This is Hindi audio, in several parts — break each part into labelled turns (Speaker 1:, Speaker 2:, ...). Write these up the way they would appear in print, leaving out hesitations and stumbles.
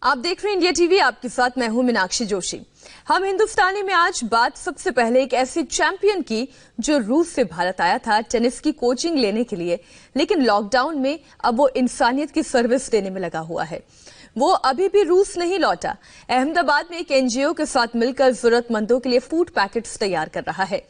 Speaker 1: आप देख रहे हैं इंडिया टीवी। आपके साथ मैं हूं मीनाक्षी जोशी। हम हिंदुस्तानी में आज बात सबसे पहले एक ऐसे चैंपियन की जो रूस से भारत आया था टेनिस की कोचिंग लेने के लिए, लेकिन लॉकडाउन में अब वो इंसानियत की सर्विस देने में लगा हुआ है। वो अभी भी रूस नहीं लौटा। अहमदाबाद में एक एनजीओ के साथ मिलकर जरूरतमंदों के लिए फूड पैकेट्स तैयार कर रहा है।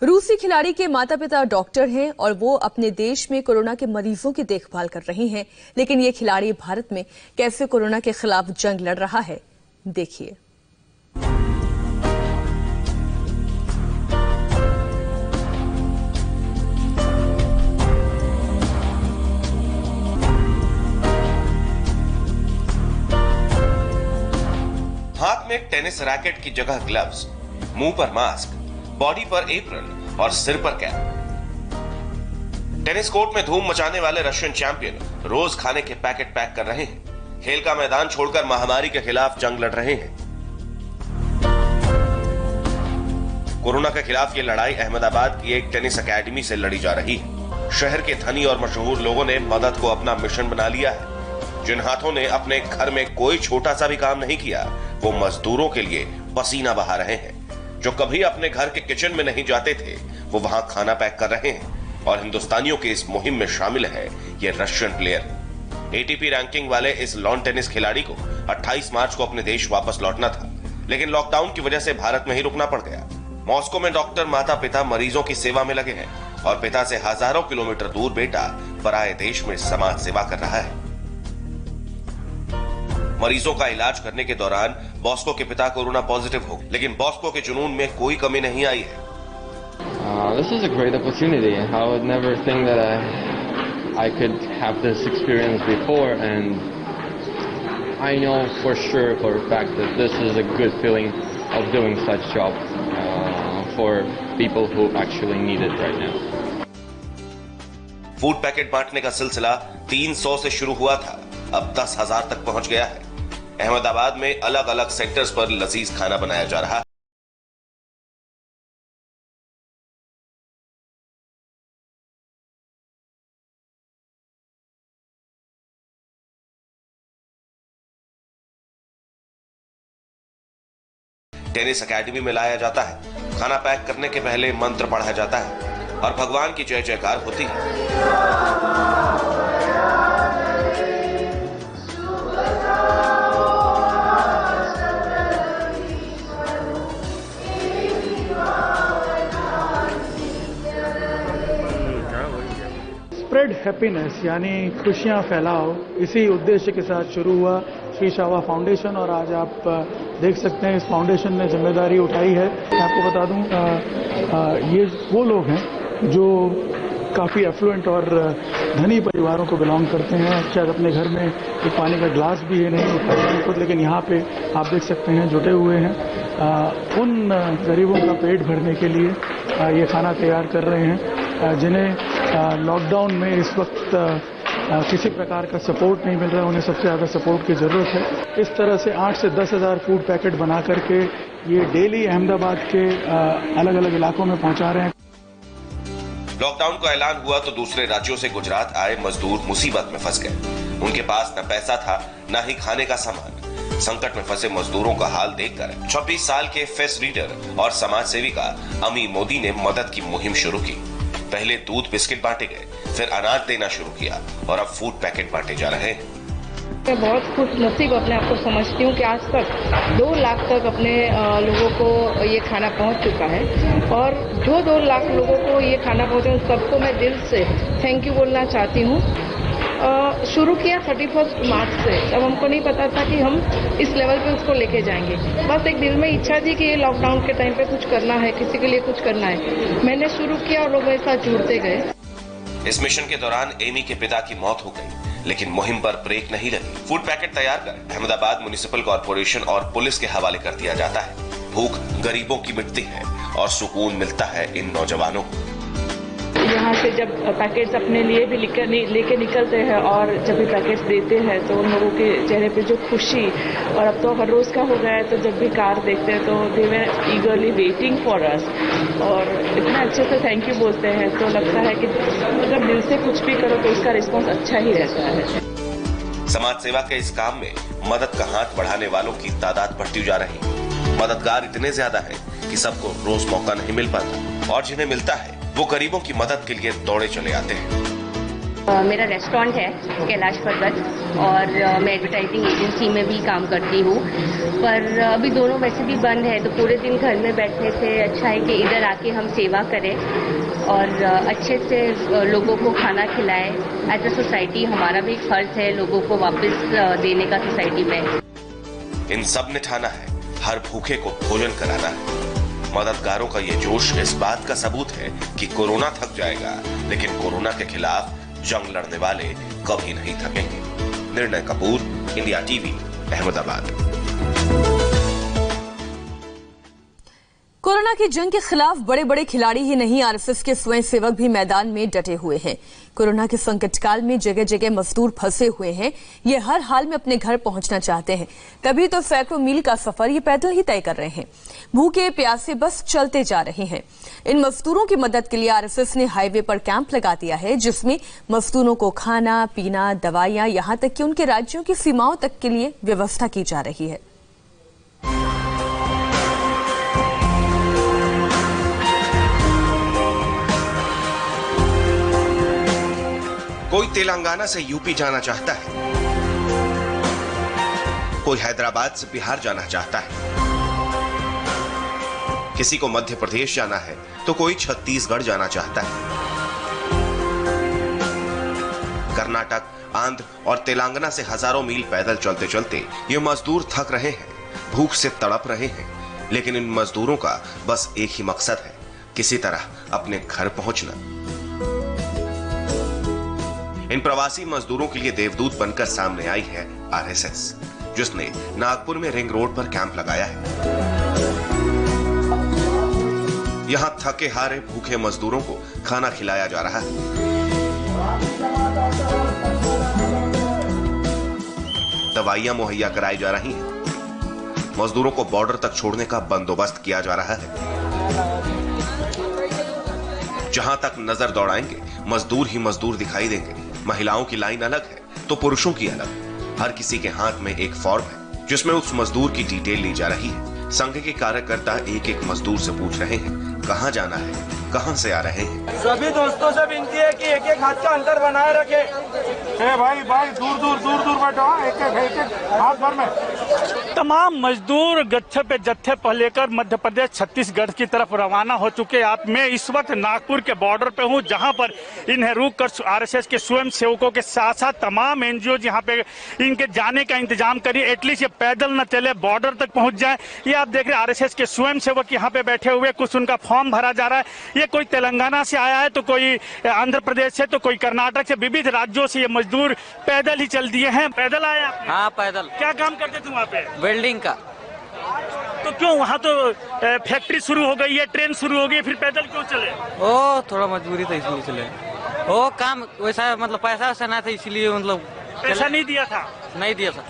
Speaker 1: रूसी खिलाड़ी के माता पिता डॉक्टर हैं और वो अपने देश में कोरोना के मरीजों की देखभाल कर रही हैं, लेकिन ये खिलाड़ी भारत में कैसे कोरोना के खिलाफ जंग लड़ रहा है, देखिए।
Speaker 2: हाथ में टेनिस रैकेट की जगह ग्लव्स, मुंह पर मास्क, बॉडी पर एप्रन और सिर पर कैप। टेनिस कोर्ट में धूम मचाने वाले रशियन चैंपियन रोज खाने के पैकेट पैक कर रहे हैं। खेल का मैदान छोड़कर महामारी के खिलाफ जंग लड़ रहे हैं। कोरोना के खिलाफ ये लड़ाई अहमदाबाद की एक टेनिस एकेडमी से लड़ी जा रही है। शहर के धनी और मशहूर लोगों ने मदद को अपना मिशन बना लिया है। जिन हाथों ने अपने घर में कोई छोटा सा भी काम नहीं किया, वो मजदूरों के लिए पसीना बहा रहे हैं। जो कभी अपने घर के किचन में नहीं जाते थे, वो वहां खाना पैक कर रहे हैं। और हिंदुस्तानियों की इस मुहिम में शामिल है ये रशियन प्लेयर। एटीपी रैंकिंग वाले इस लॉन टेनिस खिलाड़ी को 28 मार्च को अपने देश वापस लौटना था, लेकिन लॉकडाउन की वजह से भारत में ही रुकना पड़ गया। मॉस्को में डॉक्टर माता पिता मरीजों की सेवा में लगे हैं और पिता से हजारों किलोमीटर दूर बेटा पराए देश में समाज सेवा कर रहा है। मरीजों का इलाज करने के दौरान बॉस्को के पिता कोरोना पॉजिटिव हो गए, लेकिन बॉस्को के जुनून में कोई कमी नहीं आई है।
Speaker 3: This is a great opportunity. I would never think that I could have this experience before, and I know for sure, for a fact, that this is a good feeling of doing such job for people who actually need it right now.
Speaker 2: Food packet बांटने का सिलसिला 300 से शुरू हुआ था, अब 10,000 तक पहुंच गया है। अहमदाबाद में अलग अलग सेक्टर्स पर लजीज खाना बनाया जा रहा है। टेनिस एकेडमी में लाया जाता है। खाना पैक करने के पहले मंत्र पढ़ा जाता है और भगवान की जय जयकार होती है।
Speaker 4: स्प्रेड हैप्पीनेस यानी खुशियां फैलाओ, इसी उद्देश्य के साथ शुरू हुआ श्री शावा फाउंडेशन। और आज आप देख सकते हैं इस फाउंडेशन ने जिम्मेदारी उठाई है। मैं आपको बता दूं, ये वो लोग हैं जो काफ़ी एफ्लुएंट और धनी परिवारों को बिलोंग करते हैं। शायद अपने घर में एक पानी का ग्लास भी ये नहीं उठाते खुद, लेकिन यहाँ पे आप देख सकते हैं जुटे हुए हैं। उन गरीबों का पेट भरने के लिए ये खाना तैयार कर रहे हैं जिन्हें लॉकडाउन में इस वक्त किसी प्रकार का सपोर्ट नहीं मिल रहा है। उन्हें सबसे ज़्यादा सपोर्ट की ज़रूरत है। इस तरह से 8 से 10 हज़ार फूड पैकेट बना करके ये डेली अहमदाबाद के अलग अलग इलाकों में पहुंचा रहे हैं।
Speaker 2: लॉकडाउन का ऐलान हुआ तो दूसरे राज्यों से गुजरात आए मजदूर मुसीबत में फंस गए। उनके पास न पैसा था, न ही खाने का सामान। संकट में फंसे मजदूरों का हाल देखकर 26 साल के फेस रीडर और समाज सेविका अमी मोदी ने मदद की मुहिम शुरू की। पहले दूध बिस्किट बांटे गए, फिर अनाज देना शुरू किया और अब फूड पैकेट बांटे जा रहे हैं।
Speaker 5: मैं बहुत खुश नसीब अपने आप को समझती हूँ कि आज तक 2 लाख तक अपने लोगों को ये खाना पहुँच चुका है। और जो 2 लाख लोगों को ये खाना पहुँचे उन सबको मैं दिल से थैंक यू बोलना चाहती हूँ। शुरू किया 31 मार्च से, जब हमको नहीं पता था कि हम इस लेवल पे उसको लेके जाएंगे। बस एक दिल में इच्छा थी कि ये लॉकडाउन के टाइम पे कुछ करना है, किसी के लिए कुछ करना है। मैंने शुरू किया और लोग मेरे साथ जुड़ते गए।
Speaker 2: इस मिशन के दौरान एमी के पिता की मौत हो गई, लेकिन मुहिम पर ब्रेक नहीं लगी। फूड पैकेट तैयार कर अहमदाबाद म्युनिसिपल कॉर्पोरेशन और पुलिस के हवाले कर दिया जाता है। भूख गरीबों की मिटती है और सुकून मिलता है इन नौजवानों को।
Speaker 5: यहाँ से जब पैकेट्स अपने लिए भी लेके निकलते हैं और जब भी पैकेट्स देते हैं तो उन लोगों के चेहरे पे जो खुशी, और अब तो हर रोज का हो गया है, तो जब भी कार देखते हैं तो दे वर ईगरली वेटिंग फॉर अस और इतना अच्छे से थैंक यू बोलते हैं। तो लगता है कि अगर दिल से कुछ भी करो तो उसका रिस्पॉन्स अच्छा ही रहता है।
Speaker 2: समाज सेवा के इस काम में मदद का हाथ बढ़ाने वालों की तादाद बढ़ती जा रही है। मददगार इतने ज्यादा हैं कि सबको रोज मौका नहीं मिल पाता और जिन्हें मिलता है वो गरीबों की मदद के लिए दौड़े चले आते हैं।
Speaker 6: मेरा रेस्टोरेंट है कैलाश पर्वत और मैं एडवर्टाइजिंग एजेंसी में भी काम करती हूँ, पर अभी दोनों वैसे भी बंद है तो पूरे दिन घर में बैठने से अच्छा है कि इधर आके हम सेवा करें और अच्छे से लोगों को खाना खिलाएं। एज अ सोसाइटी हमारा भी फर्ज है लोगों को वापस देने का सोसाइटी में।
Speaker 2: इन सब ने ठाना है हर भूखे को भोजन कराना है। मददगारों का ये जोश इस बात का सबूत है कि कोरोना थक जाएगा, लेकिन कोरोना के खिलाफ जंग लड़ने वाले कभी नहीं थकेंगे। निर्णय Kapoor, India TV, Ahmedabad.
Speaker 1: Corona की जंग के खिलाफ बड़े बड़े खिलाड़ी ही नहीं, आरएसएस के स्वयंसेवक भी मैदान में डटे हुए हैं। कोरोना के संकट काल में जगह जगह मजदूर फंसे हुए हैं। ये हर हाल में अपने घर पहुंचना चाहते हैं, तभी तो सैकड़ों मील का सफर ये पैदल ही तय कर रहे हैं। भूखे प्यासे बस चलते जा रहे हैं। इन मजदूरों की मदद के लिए आरएसएस ने हाईवे पर कैंप लगा दिया है, जिसमें मजदूरों को खाना पीना, दवाइयां, यहां तक कि उनके राज्यों की सीमाओं तक के लिए व्यवस्था की जा रही है।
Speaker 2: कोई तेलंगाना से यूपी जाना चाहता है, कोई हैदराबाद से बिहार जाना चाहता है, किसी को मध्य प्रदेश जाना है तो कोई छत्तीसगढ़ जाना चाहता है। कर्नाटक, आंध्र और तेलंगाना से हजारों मील पैदल चलते चलते ये मजदूर थक रहे हैं, भूख से तड़प रहे हैं, लेकिन इन मजदूरों का बस एक ही मकसद है, किसी तरह अपने घर पहुंचना। इन प्रवासी मजदूरों के लिए देवदूत बनकर सामने आई है आरएसएस, जिसने नागपुर में रिंग रोड पर कैंप लगाया है। यहां थके हारे भूखे मजदूरों को खाना खिलाया जा रहा है। दवाइयां मुहैया कराई जा रही हैं। मजदूरों को बॉर्डर तक छोड़ने का बंदोबस्त किया जा रहा है। जहां तक नजर दौड़ाएंगे मजदूर ही मजदूर दिखाई देंगे। महिलाओं की लाइन अलग है तो पुरुषों की अलग। हर किसी के हाथ में एक फॉर्म है जिसमें उस मजदूर की डिटेल ली जा रही है। संघ के कार्यकर्ता एक एक मजदूर से पूछ रहे हैं कहां जाना है, कहां से आ रहे हैं।
Speaker 7: सभी दोस्तों से विनती है कि एक एक हाथ का अंतर बनाए रखे। भाई दूर दूर बैठो, एक हाथ भर में। तमाम मजदूर गत्थे पे जत्थे पर लेकर मध्य प्रदेश छत्तीसगढ़ की तरफ रवाना हो चुके हैं। मैं इस वक्त नागपुर के बॉर्डर पे हूँ, जहाँ पर इन्हें रुक कर आरएसएस के स्वयं सेवकों के साथ साथ तमाम एनजीओ यहाँ पे इनके जाने का इंतजाम करिए, एटलीस्ट ये पैदल न चले, बॉर्डर तक पहुंच जाए। ये आप देख रहे हैं आरएसएस के स्वयं सेवक यहाँ पे बैठे हुए, कुछ उनका फॉर्म भरा जा रहा है। ये कोई तेलंगाना से आया है तो कोई आंध्र प्रदेश से तो कोई कर्नाटक से, विविध राज्यों से ये मजदूर पैदल ही चल दिए हैं। पैदल आए आप?
Speaker 8: हाँ पैदल।
Speaker 7: क्या काम करते थे वहाँ पे?
Speaker 8: वेल्डिंग का।
Speaker 7: तो क्यों वहाँ तो फैक्ट्री शुरू हो गई है, ट्रेन शुरू हो गई, फिर पैदल क्यों चले?
Speaker 8: ओ थोड़ा मजबूरी था इसलिए चले। वो काम वैसा मतलब पैसा वैसा ना था इसलिए मतलब
Speaker 7: पैसा नहीं दिया था?
Speaker 8: नहीं दिया था।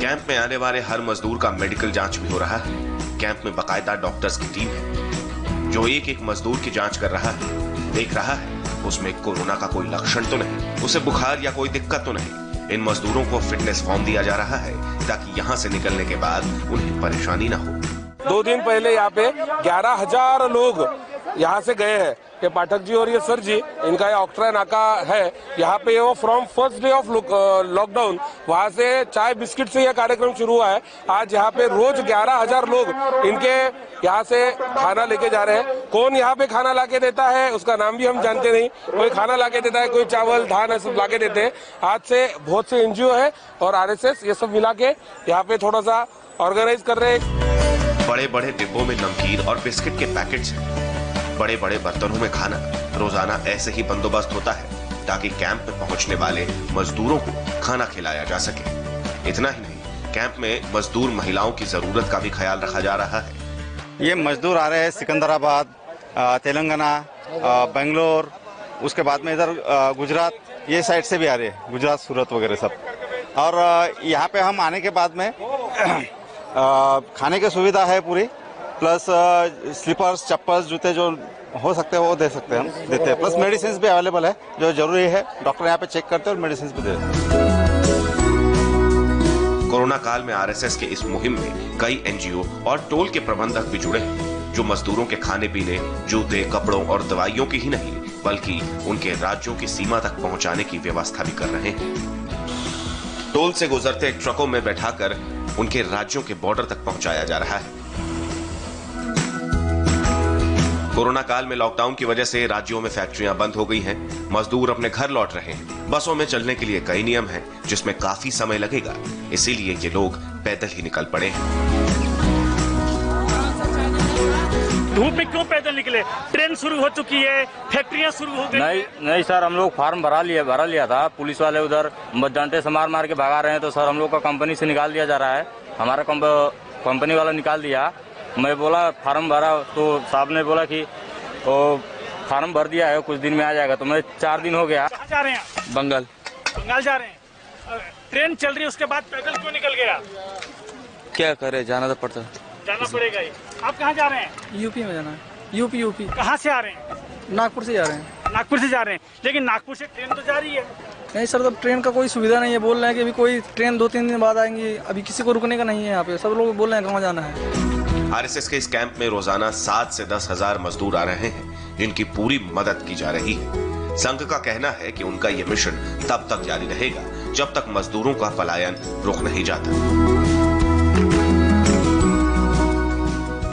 Speaker 2: कैंप में आने वाले हर मजदूर का मेडिकल जांच भी हो रहा है। कैंप में बाकायदा डॉक्टर्स की टीम है जो एक एक मजदूर की जांच कर रहा है, देख रहा है उसमें कोरोना का कोई लक्षण तो नहीं, उसे बुखार या कोई दिक्कत तो नहीं। इन मजदूरों को फिटनेस फॉर्म दिया जा रहा है ताकि यहाँ से निकलने के बाद उन्हें परेशानी न हो।
Speaker 9: 2 दिन पहले यहाँ पे 11,000 लोग यहाँ से गए हैं। ये पाठक जी और ये सर जी, इनका ये ऑक्ट्रा नाका है। यहाँ पे वो from first day of lockdown वहाँ से चाय बिस्किट से यह कार्यक्रम शुरू हुआ है। आज यहाँ पे रोज 11,000 लोग इनके यहाँ से खाना लेके जा रहे हैं। कौन यहाँ पे खाना लाके देता है उसका नाम भी हम जानते नहीं। कोई खाना लाके देता है, कोई चावल धान सब लाके देते हैं। आज से बहुत से एनजीओ है और आरएसएस ये सब मिला के यहाँ पे थोड़ा सा ऑर्गेनाइज कर रहे हैं।
Speaker 2: बड़े बड़े डिब्बों में नमकीन और बिस्किट के पैकेट्स हैं। बड़े बड़े बर्तनों में खाना रोजाना ऐसे ही बंदोबस्त होता है ताकि कैंप में पहुंचने वाले मजदूरों को खाना खिलाया जा सके। इतना ही नहीं, कैंप में मजदूर महिलाओं की जरूरत का भी ख्याल रखा जा रहा है।
Speaker 10: ये मजदूर आ रहे हैं सिकंदराबाद, तेलंगाना, बेंगलोर, उसके बाद में इधर गुजरात, ये साइड से भी आ रहे हैं, गुजरात, सूरत वगैरह सब। और यहाँ पे हम आने के बाद में खाने की सुविधा है पूरी, प्लस स्लीपर्स, चप्पल, जूते जो हो सकते हैं वो दे सकते हैं, हम देते हैं। प्लस मेडिसिन भी अवेलेबल है जो जरूरी है, डॉक्टर यहाँ पे चेक करते हैं और मेडिसिन भी देते हैं।
Speaker 2: कोरोना काल में आरएसएस के इस मुहिम में कई एनजीओ और टोल के प्रबंधक भी जुड़े हैं, जो मजदूरों के खाने पीने, जूते, कपड़ों और दवाइयों की ही नहीं बल्कि उनके राज्यों की सीमा तक पहुंचाने की व्यवस्था भी कर रहे हैं। टोल से गुजरते ट्रकों में बैठाकर उनके राज्यों के बॉर्डर तक पहुंचाया जा रहा है। कोरोना काल में लॉकडाउन की वजह से राज्यों में फैक्ट्रियां बंद हो गई हैं, मजदूर अपने घर लौट रहे हैं। बसों में चलने के लिए कई नियम हैं, जिसमें काफी समय लगेगा, इसीलिए ये लोग पैदल ही निकल पड़े हैं।
Speaker 7: धूप में क्यों पैदल निकले? ट्रेन शुरू हो चुकी है, फैक्ट्रियां शुरू हो गई।
Speaker 11: नहीं सर, हम लोग फार्म भरा लिया था। पुलिस वाले उधर डंडे से मार के भगा रहे हैं, तो सर हम लोग का कंपनी से निकाल दिया जा रहा है। हमारा कंपनी वाला निकाल दिया। मैं बोला फार्म भरा, तो साहब ने बोला कि वो फार्म भर दिया है, कुछ दिन में आ जाएगा। तो मैं 4 दिन हो गया।
Speaker 7: कहाँ जा रहे हैं?
Speaker 11: बंगाल
Speaker 7: जा रहे हैं। ट्रेन चल रही है, उसके बाद पैदल क्यों निकल गया?
Speaker 11: क्या करे, जाना तो पड़ता,
Speaker 7: जाना पड़ेगा ही। आप कहाँ जा रहे हैं?
Speaker 4: यूपी में जाना है। यूपी।
Speaker 7: कहाँ से आ रहे हैं?
Speaker 4: नागपुर से जा रहे हैं।
Speaker 7: नागपुर से जा रहे हैं, लेकिन नागपुर से ट्रेन तो जा रही है।
Speaker 4: नहीं सर, तब ट्रेन का कोई सुविधा नहीं है। बोल रहे हैं कि अभी कोई ट्रेन 2-3 दिन बाद आएंगी, अभी किसी को रुकने का नहीं है यहाँ पे। सब लोग बोल रहे हैं कहाँ जाना है।
Speaker 2: आरएसएस के इस कैंप में रोजाना 7 से 10 हजार मजदूर आ रहे हैं, जिनकी पूरी मदद की जा रही है। संघ का कहना है कि उनका यह मिशन तब तक जारी रहेगा जब तक मजदूरों का पलायन रुक नहीं जाता।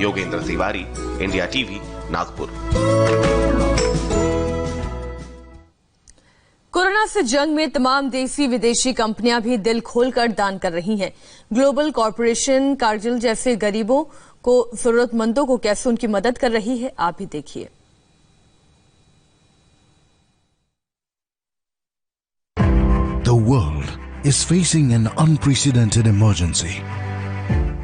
Speaker 2: Yogendra Tiwari, India TV, Nagpur.
Speaker 1: Corona से जंग में तमाम देसी विदेशी कंपनियां भी दिल खोलकर दान कर रही हैं। ग्लोबल कॉरपोरेशन कारगिल जैसे गरीबों को, जरूरतमंदों को कैसे उनकी मदद कर रही है, आप भी देखिए।
Speaker 12: The world is facing an unprecedented emergency.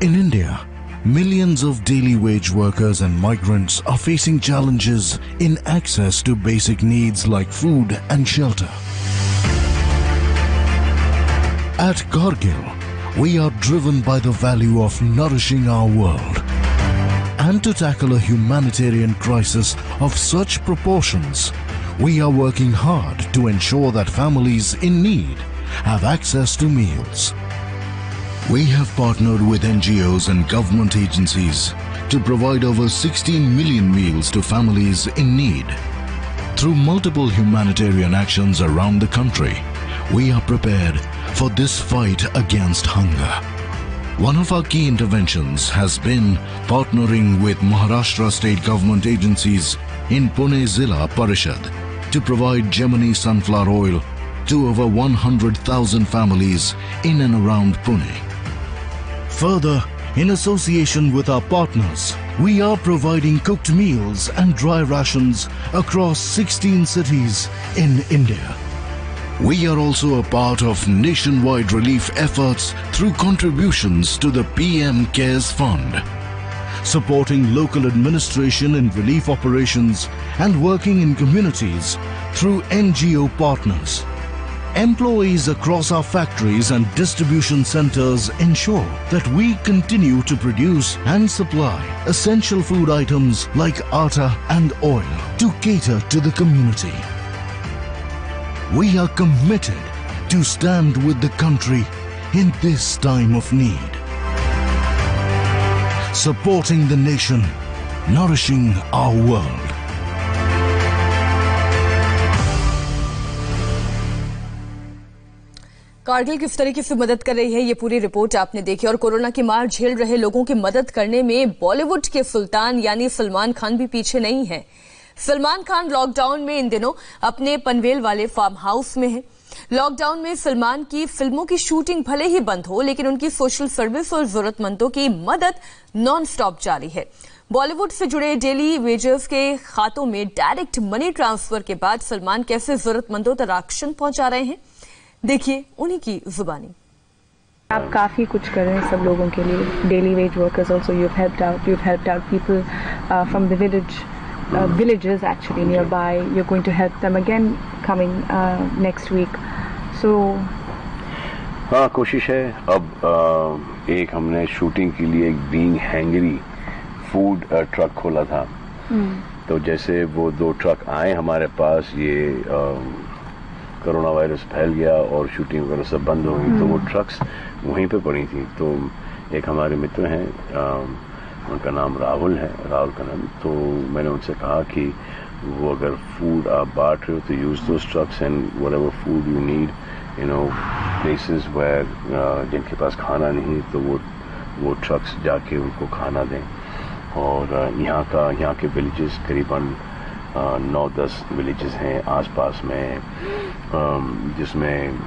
Speaker 12: In India, millions of daily wage workers and migrants are facing challenges in access to basic needs like food and shelter. At Kargil, we are driven by the value of nourishing our world. And to tackle a humanitarian crisis of such proportions, we are working hard to ensure that families in need have access to meals. We have partnered with NGOs and government agencies to provide over 16 million meals to families in need. Through multiple humanitarian actions around the country, we are prepared for this fight against hunger. One of our key interventions has been partnering with Maharashtra state government agencies in Pune Zilla Parishad to provide Gemini sunflower oil to over 100,000 families in and around Pune. Further, in association with our partners, we are providing cooked meals and dry rations across 16 cities in India. We are also a part of nationwide relief efforts through contributions to the PM CARES Fund, supporting local administration in relief operations and working in communities through NGO partners. Employees across our factories and distribution centers ensure that we continue to produce and supply essential food items like atta and oil to cater to the community. We are committed to stand with the country in this time of need. Supporting the nation, nourishing our world.
Speaker 1: Kargil किस तरीके से मदद कर रही है, ये पूरी रिपोर्ट आपने देखी। और कोरोना की मार झेल रहे लोगों की मदद करने में बॉलीवुड के सुल्तान यानी सलमान खान भी पीछे नहीं है। सलमान खान लॉकडाउन में इन दिनों अपने पनवेल वाले फार्म हाउस में है। लॉकडाउन में सलमान की फिल्मों की शूटिंग भले ही बंद हो, लेकिन उनकी सोशल सर्विस और जरूरतमंदों की मदद नॉन स्टॉप जारी है। बॉलीवुड से जुड़े डेली वेजर्स के खातों में डायरेक्ट मनी ट्रांसफर के बाद सलमान कैसे जरूरतमंदों तक राशन पहुंचा रहे हैं, देखिए उन्हीं की जुबानी।
Speaker 13: आप काफ़ी कुछ कर रहे हैं सब लोगों के लिए। Daily veg workers also you have helped out people from the villages actually nearby. You're going to help them again coming next week. So
Speaker 14: हाँ, कोशिश है। अब एक हमने शूटिंग के लिए एक बीइंग हैंगरी फूड ट्रक खोला था। तो जैसे वो 2 ट्रक आए हमारे पास, ये कोरोना वायरस फैल गया और शूटिंग वगैरह सब बंद हो गई, तो वो ट्रक्स वहीं पे पड़ी थी। तो एक हमारे मित्र हैं, उनका नाम राहुल है, राहुल का नाम। तो मैंने उनसे कहा कि वो अगर फूड आप बांट रहे हो तो use those trucks and whatever food you need, you know, places where जिनके पास खाना नहीं, तो वो ट्रक्स जाके उनको खाना दें। और यहाँ के विलेजेस करीबन 9-10 विलेजेस हैं आसपास में, जिसमें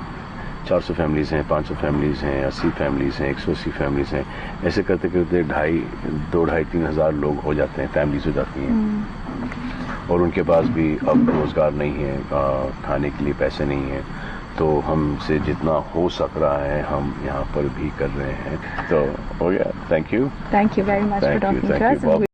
Speaker 14: 400 फैमिलीज हैं, 500 फैमिलीज हैं, 80 फैमिलीज हैं, 180 फैमिलीज हैं। ऐसे करते करते 2,500-3 हज़ार लोग हो जाते हैं, फैमिलीज हो जाती हैं। और उनके पास भी अब रोजगार नहीं है, खाने के लिए पैसे नहीं है। तो हमसे जितना हो सक रहा है हम यहाँ पर भी कर रहे हैं। तो हो गया। Thank you
Speaker 13: very much for talking to us.